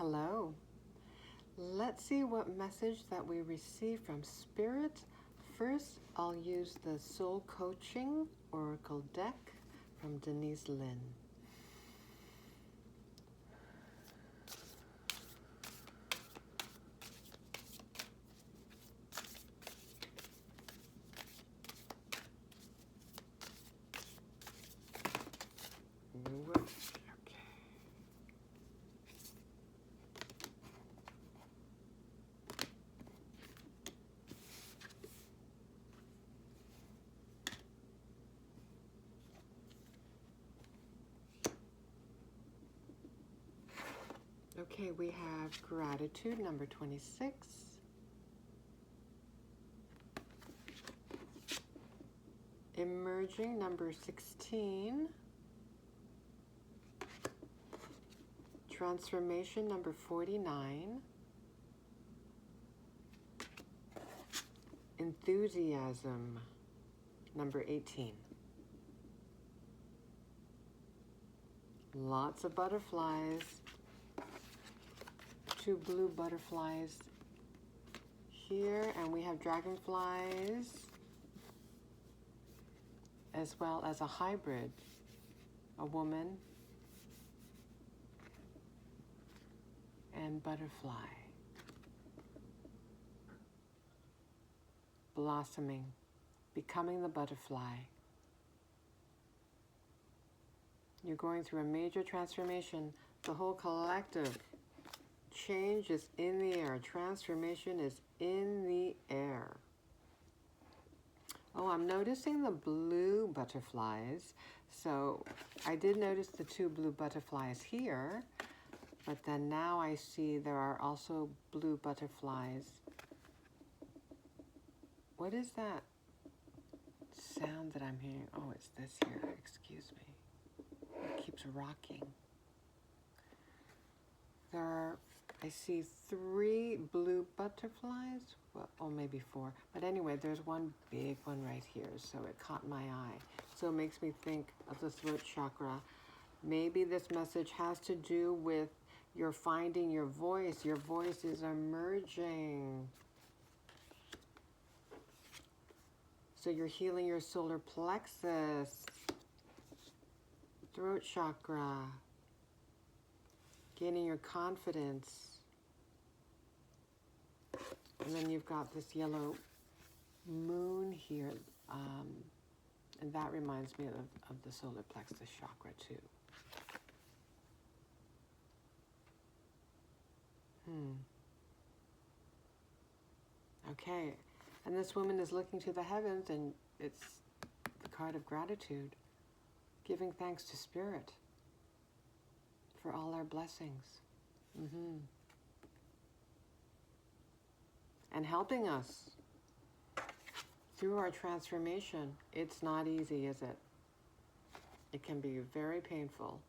Hello. Let's see what message that we receive from Spirit. First, I'll use the Soul Coaching Oracle deck from Denise Lynn. Okay, we have gratitude, number 26. Emerging, number 16. Transformation, number 49. Enthusiasm, number 18. Lots of butterflies. 2 blue butterflies here, and we have dragonflies as well as a hybrid, a woman and butterfly. Blossoming, becoming the butterfly. You're going through a major transformation. The whole collective change is in the air. Transformation is in the air. Oh, I'm noticing the blue butterflies. So I did notice the 2 blue butterflies here, but then now I see there are also blue butterflies. What is that sound that I'm hearing? Oh, it's this here. Excuse me. It keeps rocking. There are, I see 3 blue butterflies. Well, oh, maybe 4. But anyway, there's one big one right here, so it caught my eye. So it makes me think of the throat chakra. Maybe this message has to do with you're finding your voice. Your voice is emerging. So you're healing your solar plexus, throat chakra, gaining your confidence. And then you've got this yellow moon here, and that reminds me of the solar plexus chakra too. Okay, and this woman is looking to the heavens, and it's the card of gratitude, giving thanks to Spirit for all our blessings. And helping us through our transformation. It's not easy, is it? It can be very painful.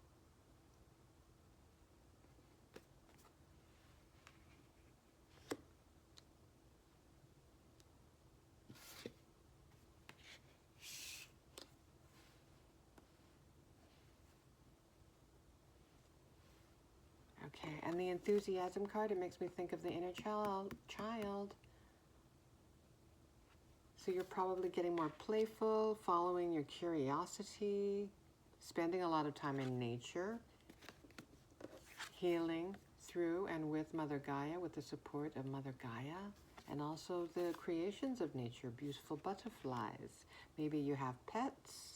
Okay, and the enthusiasm card, it makes me think of the inner child. So you're probably getting more playful, following your curiosity, spending a lot of time in nature, healing through and with Mother Gaia, with the support of Mother Gaia, and also the creations of nature, beautiful butterflies. Maybe you have pets.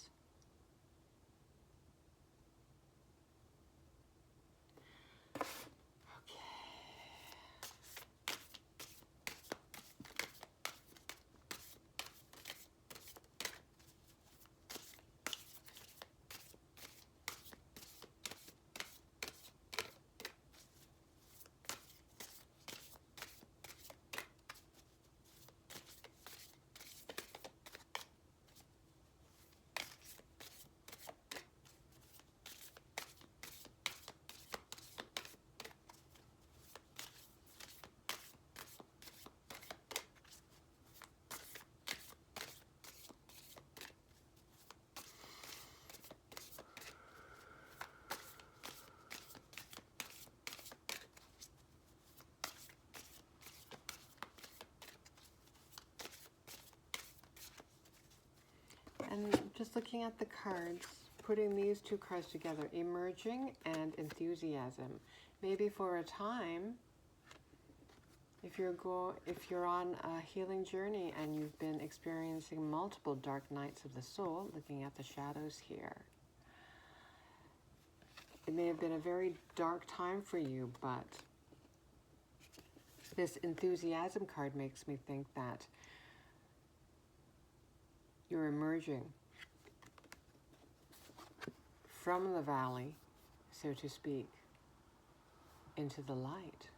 just looking at the cards, putting these two cards together, emerging and enthusiasm. Maybe for a time, if you're on a healing journey and you've been experiencing multiple dark nights of the soul, looking at the shadows here, it may have been a very dark time for you, but this enthusiasm card makes me think that you're emerging from the valley, so to speak, into the light.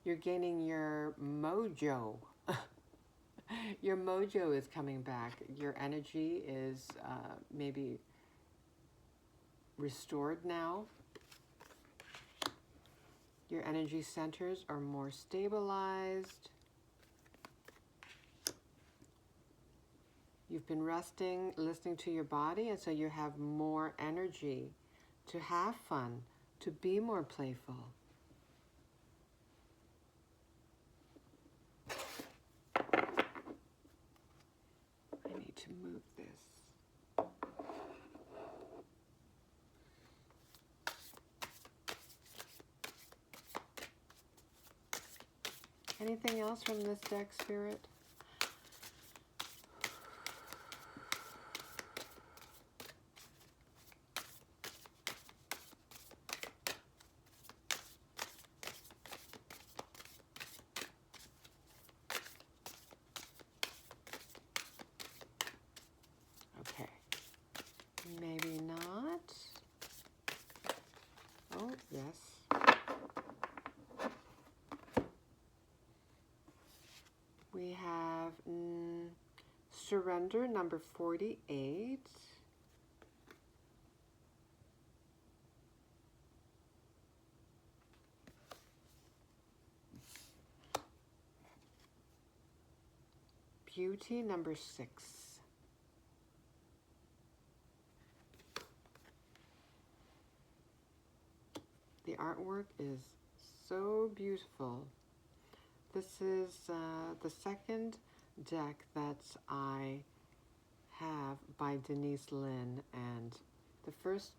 You're gaining your mojo. Your mojo is coming back. Your energy is maybe restored now. Your energy centers are more stabilized. You've been resting, listening to your body, and so you have more energy to have fun, to be more playful. I need to move this. Anything else from this deck, Spirit? Okay, maybe not. Oh, yes. We have surrender, number 48. Beauty, number 6. The artwork is so beautiful. This is the second deck that I have by Denise Linn, and the first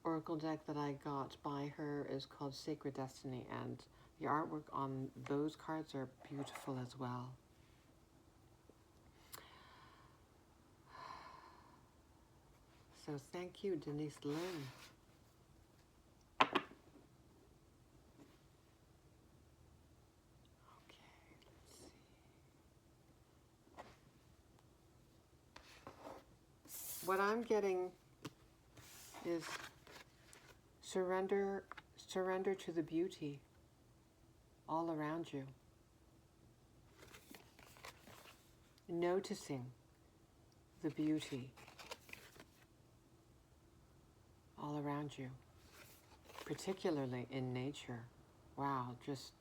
oracle deck that I got by her is called Sacred Destiny, and the artwork on those cards are beautiful as well. So thank you, Denise Linn. What I'm getting is surrender to the beauty all around you. Noticing the beauty all around you, particularly in nature. Wow, just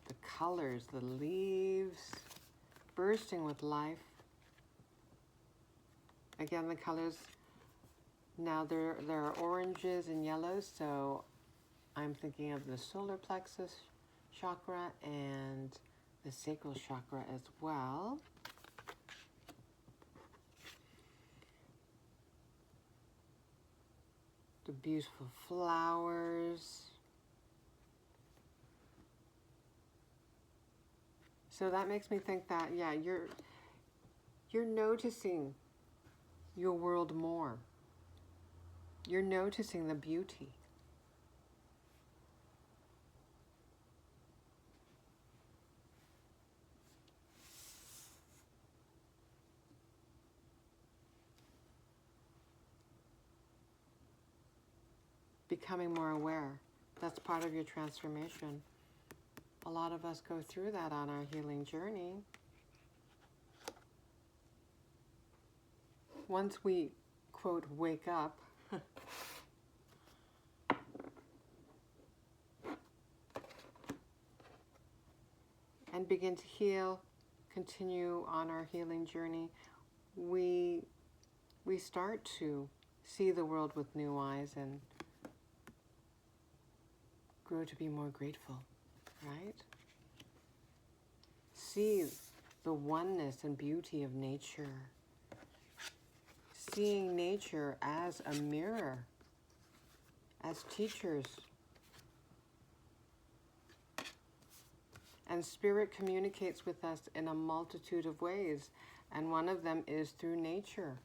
the colors, the leaves bursting with life. Again, the colors, now there are oranges and yellows, so I'm thinking of the solar plexus chakra and the sacral chakra as well. The beautiful flowers. So that makes me think that, yeah, you're noticing your world more. You're noticing the beauty. Becoming more aware. That's part of your transformation. A lot of us go through that on our healing journey. Once we, quote, wake up, and begin to heal, continue on our healing journey, we start to see the world with new eyes and grow to be more grateful, right? See the oneness and beauty of nature. Seeing nature as a mirror, as teachers. And Spirit communicates with us in a multitude of ways, and one of them is through nature.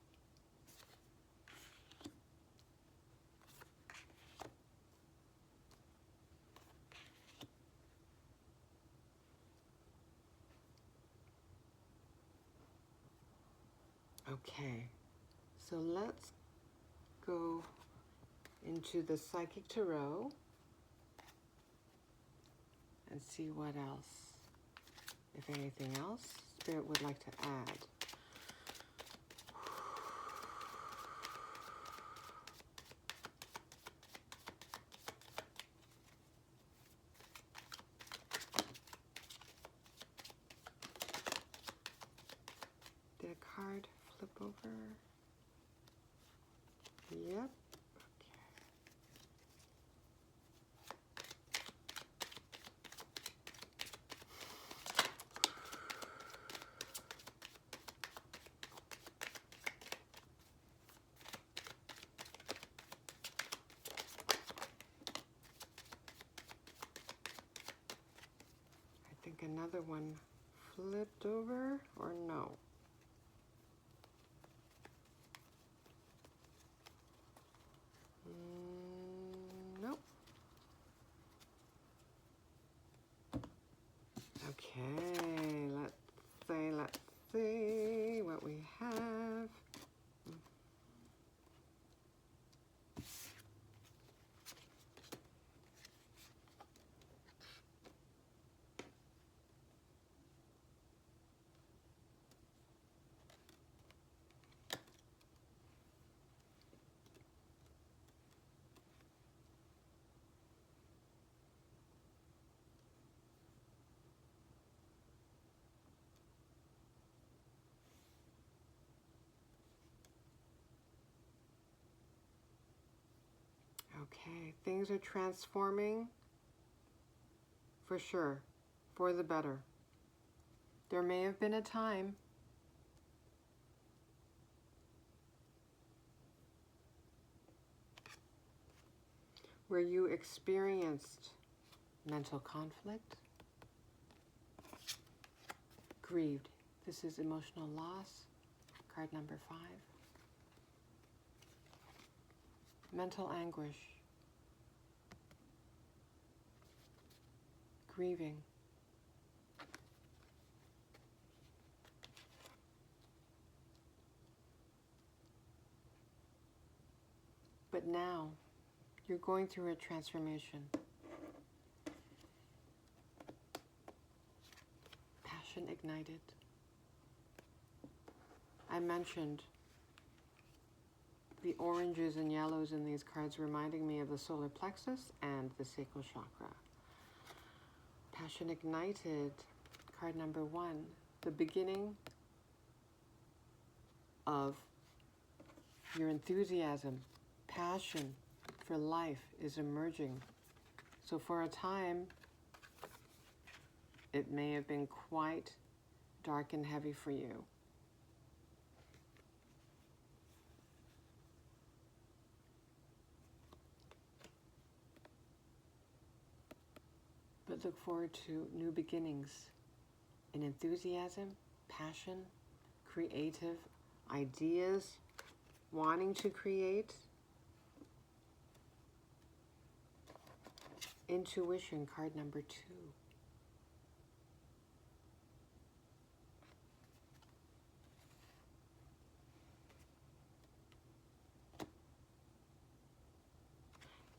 Okay, so let's go into the Psychic Tarot and see what else, if anything else, Spirit would like to add. Did a card flip over? Yep. I think another one flipped over, or no? Nope. Okay, let's see what we have. Okay, things are transforming for sure, for the better. There may have been a time where you experienced mental conflict, grieved. This is emotional loss, card number 5. Mental anguish, grieving, but now you're going through a transformation. Passion ignited. I mentioned the oranges and yellows in these cards reminding me of the solar plexus and the sacral chakra. Passion ignited, card number 1, the beginning of your enthusiasm, passion for life is emerging. So for a time, it may have been quite dark and heavy for you. But look forward to new beginnings in enthusiasm, passion, creative ideas, wanting to create, intuition, card number 2.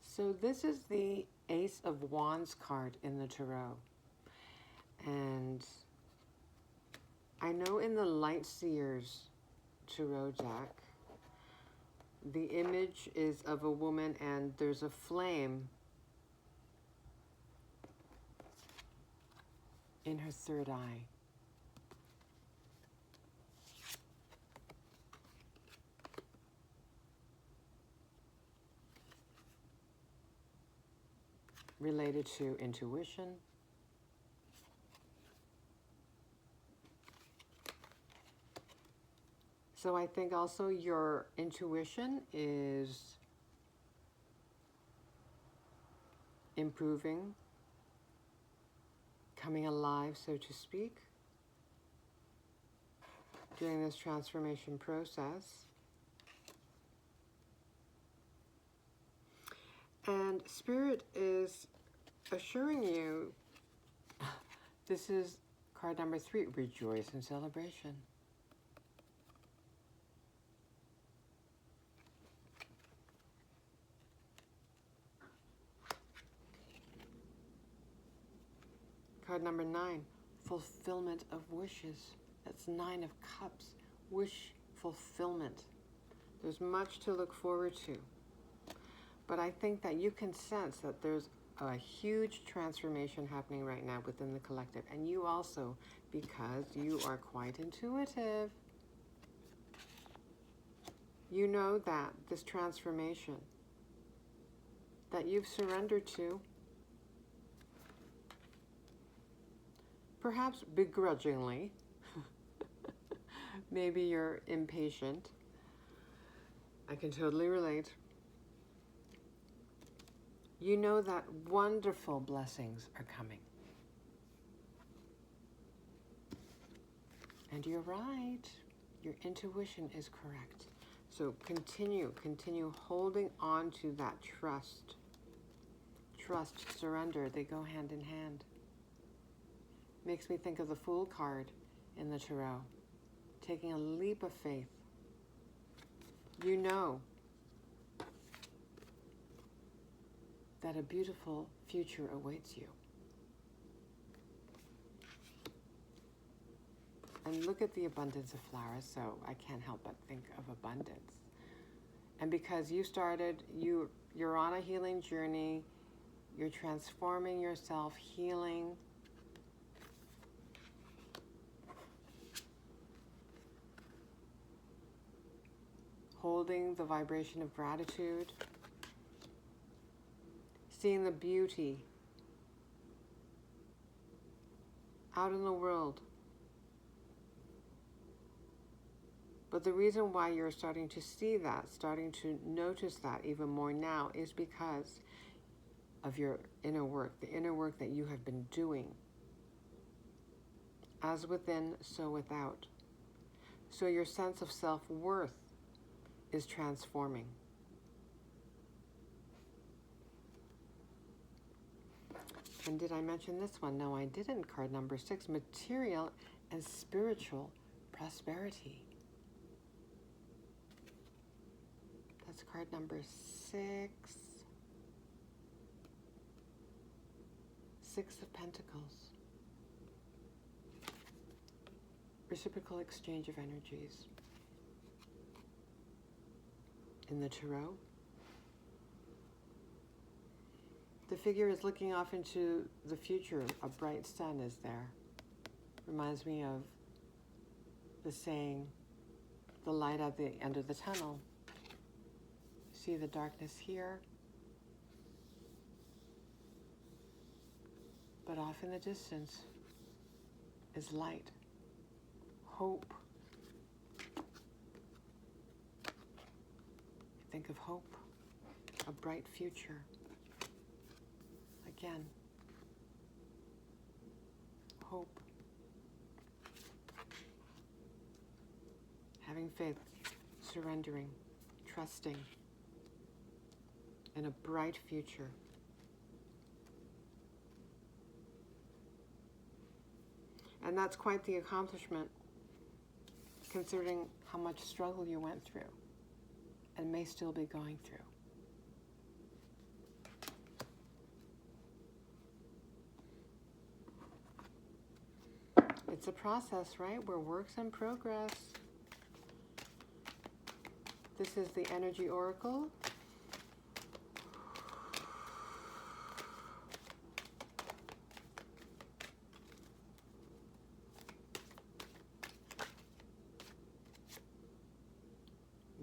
So this is the Ace of Wands card in the Tarot. And I know in the Light Seers Tarot deck, the image is of a woman and there's a flame in her third eye. Related to intuition, So I think also your intuition is improving, coming alive, so to speak, during this transformation process. And Spirit is assuring you, this is card number 3, rejoice in celebration. Card number 9, fulfillment of wishes. That's 9 of Cups, wish fulfillment. There's much to look forward to. But I think that you can sense that there's a huge transformation happening right now within the collective. And you also, because you are quite intuitive, you know that this transformation that you've surrendered to, perhaps begrudgingly, maybe you're impatient, I can totally relate. You know that wonderful blessings are coming. And you're right. Your intuition is correct. So continue holding on to that trust. Trust, surrender, they go hand in hand. Makes me think of the Fool card in the Tarot. Taking a leap of faith. You know that a beautiful future awaits you. And look at the abundance of flowers, so I can't help but think of abundance. And because you started, you're on a healing journey, you're transforming yourself, healing. Holding the vibration of gratitude. Seeing the beauty out in the world. But the reason why you're starting to see that, starting to notice that even more now, is because of your inner work, the inner work that you have been doing. As within, so without. So your sense of self-worth is transforming. And did I mention this one? No, I didn't. Card number 6, material and spiritual prosperity. That's card number 6. 6 of Pentacles. Reciprocal exchange of energies. In the Tarot, the figure is looking off into the future. A bright sun is there. Reminds me of the saying, the light at the end of the tunnel. See the darkness here, but off in the distance is light, hope. Think of hope, a bright future. Again, hope. Having faith, surrendering, trusting in a bright future. And that's quite the accomplishment, considering how much struggle you went through and may still be going through. It's a process, right? We're works in progress. This is the Energy Oracle.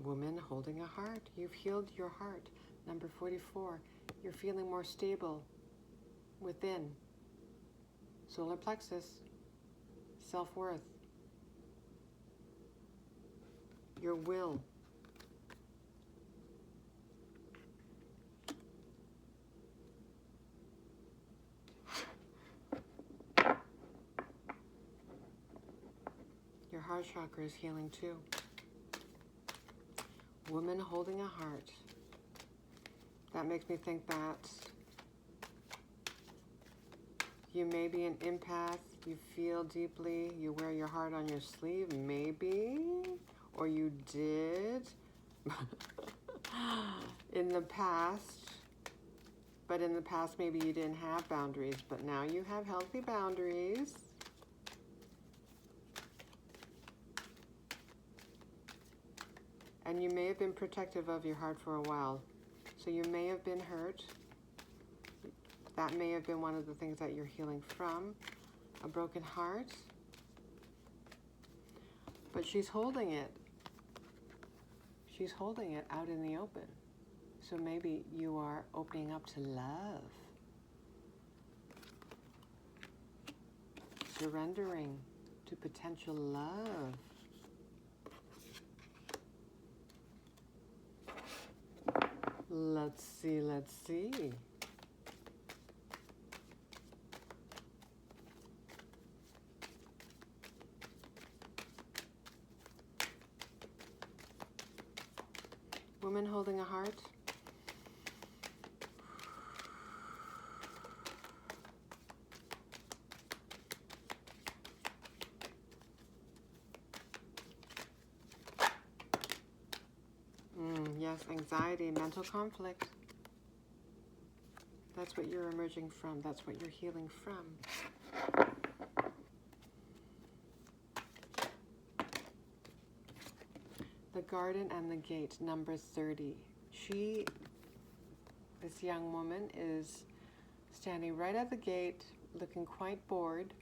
Woman holding a heart. You've healed your heart. Number 44. You're feeling more stable within. Solar plexus. Self-worth. your will. Your heart chakra is healing too. Woman holding a heart. That makes me think that you may be an empath, you feel deeply, you wear your heart on your sleeve, maybe, or you did in the past, but in the past maybe you didn't have boundaries, but now you have healthy boundaries. And you may have been protective of your heart for a while. So you may have been hurt. That may have been one of the things that you're healing from, a broken heart. But she's holding it. She's holding it out in the open. So maybe you are opening up to love. Surrendering to potential love. Let's see, let's see. Woman holding a heart. Yes, anxiety, mental conflict. That's what you're emerging from. That's what you're healing from. The garden and the gate, number 30. This young woman, is standing right at the gate, looking quite bored.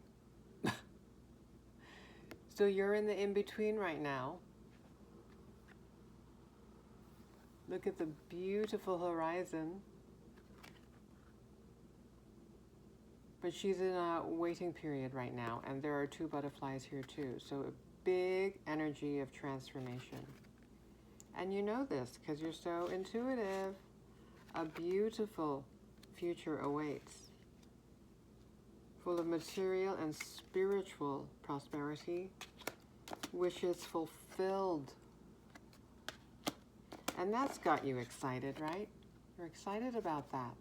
So you're in the in-between right now. Look at the beautiful horizon. But she's in a waiting period right now, and there are 2 butterflies here too. So a big energy of transformation. And you know this because you're so intuitive. A beautiful future awaits, full of material and spiritual prosperity, wishes fulfilled. And that's got you excited, right? You're excited about that.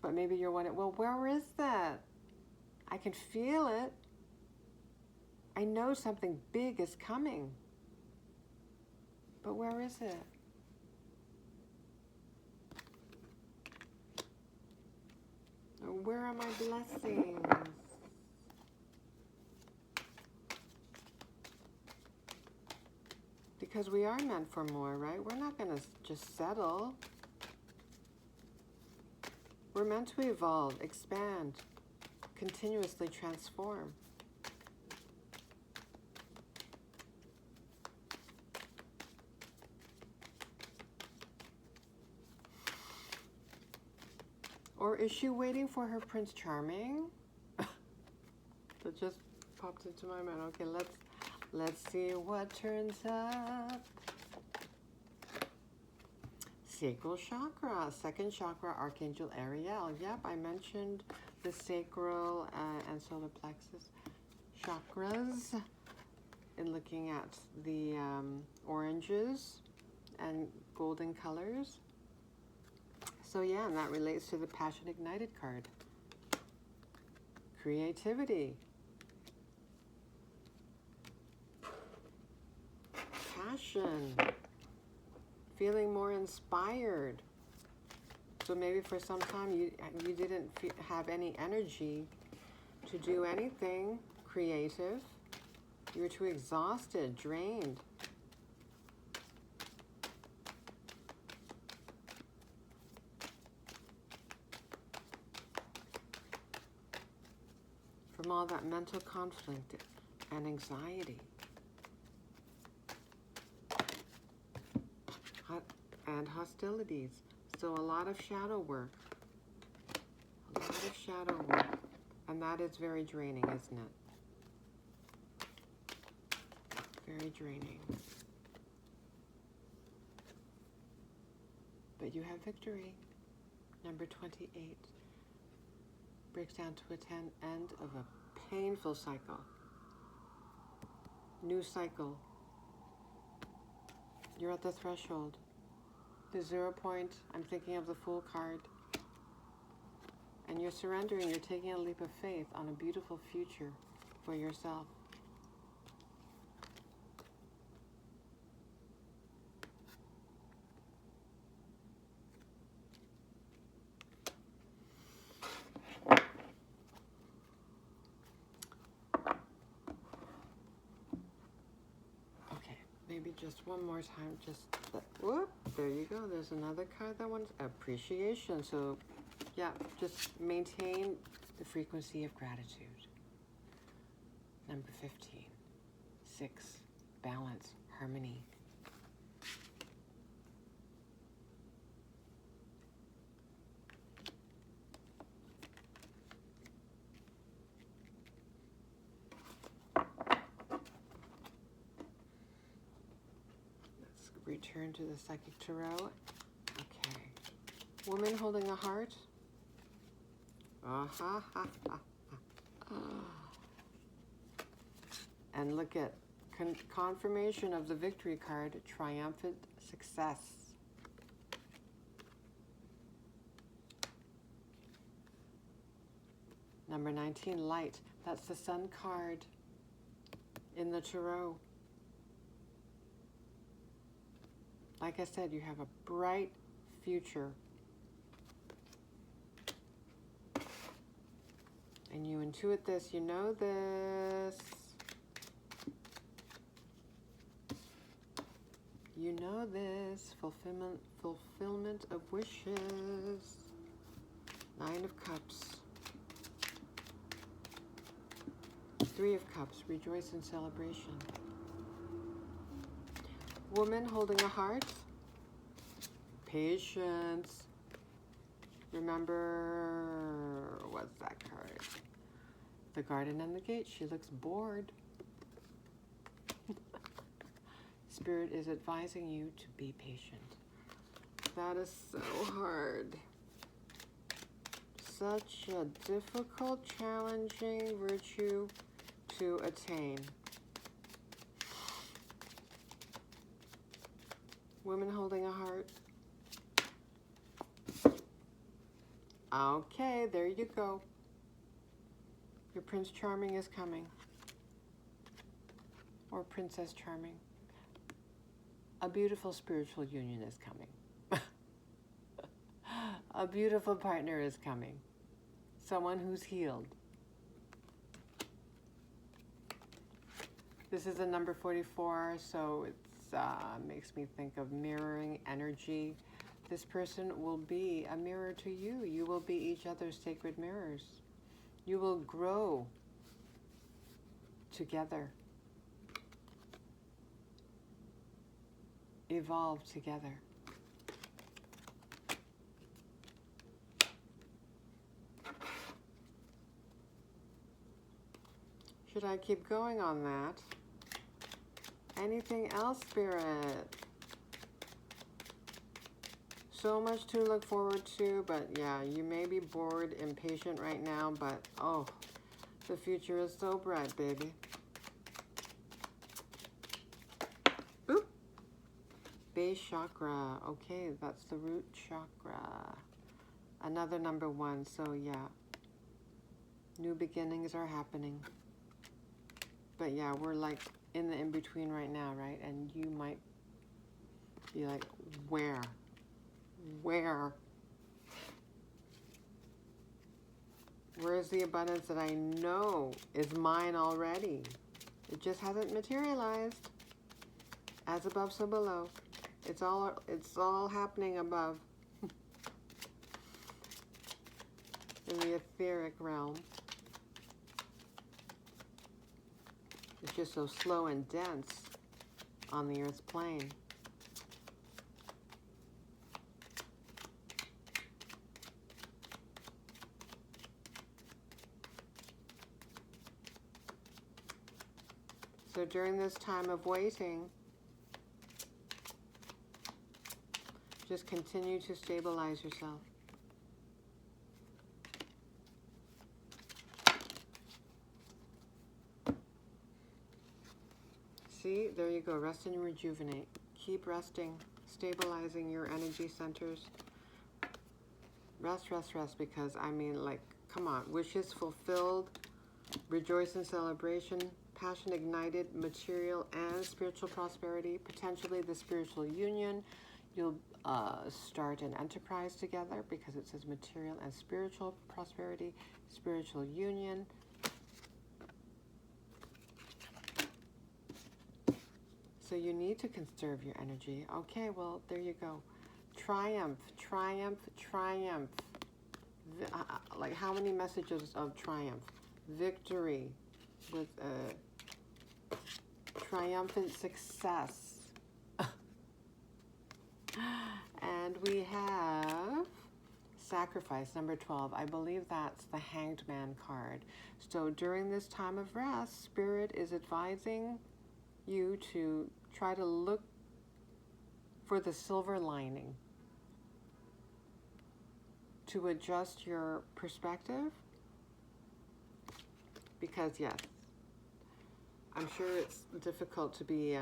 But maybe you're wondering, well, where is that? I can feel it. I know something big is coming. But where is it? Where are my blessings? Because we are meant for more, right? We're not going to just settle. We're meant to evolve, expand, continuously transform. Or is she waiting for her Prince Charming? That just popped into my mind. Okay, let's see what turns up. Sacral chakra, 2nd chakra, Archangel Ariel. Yep, I mentioned the sacral and solar plexus chakras in looking at the oranges and golden colors. So yeah, and that relates to the Passion Ignited card. Creativity. Passion. Feeling more inspired. So maybe for some time you didn't have any energy to do anything creative. You were too exhausted, drained. From all that mental conflict and anxiety. And hostilities. So a lot of shadow work. A lot of shadow work. And that is very draining, isn't it? very draining. But you have victory. Number 28 breaks down to an end of a painful cycle. New cycle. You're at the threshold. The 0 point, I'm thinking of the Fool card. And you're surrendering, you're taking a leap of faith on a beautiful future for yourself. Okay, maybe just one more time, whoop, there you go. There's another card that wants appreciation. So yeah, just maintain the frequency of gratitude. Number 15, 6, balance, harmony. Let's return to the Psychic Tarot. Okay. Woman holding a heart. And look at confirmation of the victory card, triumphant success. Number 19, light. That's the Sun card in the Tarot. Like I said, you have a bright future. And you intuit this, you know this. You know this. Fulfillment of wishes. 9 of Cups. 3 of Cups, rejoice in celebration. Woman holding a heart. Patience. Remember, what's that card? The Garden and the Gate. She looks bored. Spirit is advising you to be patient. That is so hard. Such a difficult, challenging virtue to attain. Women holding a heart. Okay, there you go. Your Prince Charming is coming. Or Princess Charming. A beautiful spiritual union is coming. A beautiful partner is coming. Someone who's healed. This is a number 44, so it makes me think of mirroring energy. This person will be a mirror to you. You will be each other's sacred mirrors. You will grow together. Evolve together. Should I keep going on that? Anything else, Spirit? So much to look forward to, but yeah, you may be bored, impatient right now, but oh, the future is so bright, baby. Oop. Base chakra. Okay, that's the root chakra. Another number 1, so yeah. New beginnings are happening. But yeah, we're like in the in-between right now, right? And you might be like, where? Where? Where is the abundance that I know is mine already? It just hasn't materialized. As above, so below. It's all happening above. In the etheric realm. It's just so slow and dense on the earth's plane. So during this time of waiting, just continue to stabilize yourself. See, there you go. Rest and rejuvenate. Keep resting, stabilizing your energy centers. Rest, rest, rest, because I mean, like, come on. Wishes fulfilled, rejoice in celebration, passion ignited, material and spiritual prosperity, potentially the spiritual union. You'll start an enterprise together because it says material and spiritual prosperity, spiritual union. So you need to conserve your energy. Okay, well, there you go. Triumph, triumph, triumph. Like, how many messages of triumph? Victory with a triumphant success. And we have sacrifice, number 12. I believe that's the Hanged Man card. So during this time of rest, Spirit is advising you to try to look for the silver lining, to adjust your perspective, because yes, I'm sure it's difficult to be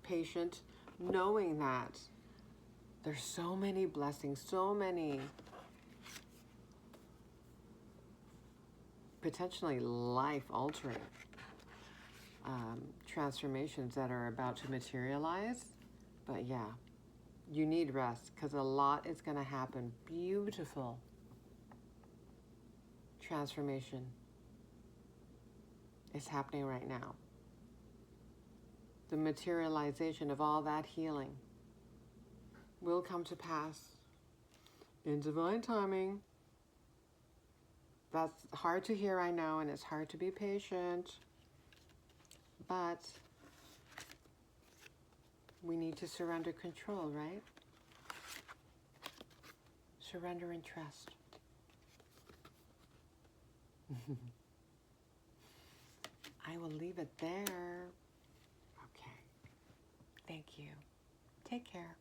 patient knowing that there's so many blessings, so many potentially life-altering transformations that are about to materialize. But yeah, you need rest because a lot is going to happen. Beautiful transformation is happening right now. The materialization of all that healing will come to pass in divine timing. That's hard to hear, I know, and it's hard to be patient. But we need to surrender control, right? Surrender and trust. I will leave it there. Okay. Thank you. Take care.